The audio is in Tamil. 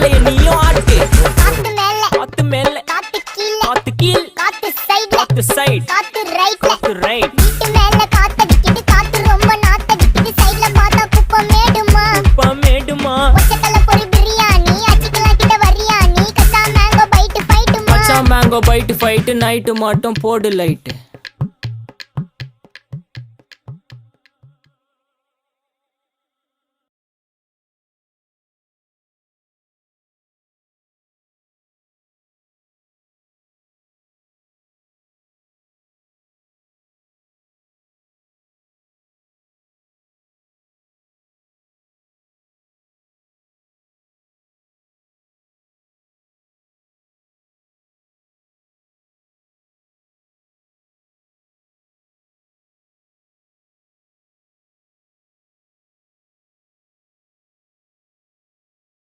தலைய நீயும் ஆட்டு. காத்து மேல காத்து மேல காத்து கீழ காத்து கீழ் காத்து சைடுல காத்து சைட் காத்து ரைட்ல காத்து ரைட். வீட்டு மேல காத்தடிக்குது காத்து ரொம்ப நாத்தடிக்குது சைடுல பார்த்தா குப்பை மேடுமா மேடுமா ஒச்சக்கல்ல பொரி பிரியாணி அச்சிக்கலாம் கிட்ட வரியாணி கச்சா மேங்கோ பைட்டு ஃபைட்டுமா மச்சான் மேங்கோ பைட்டு ஃபைட்டு நைட்டு மட்டும் போடு லைட்டு.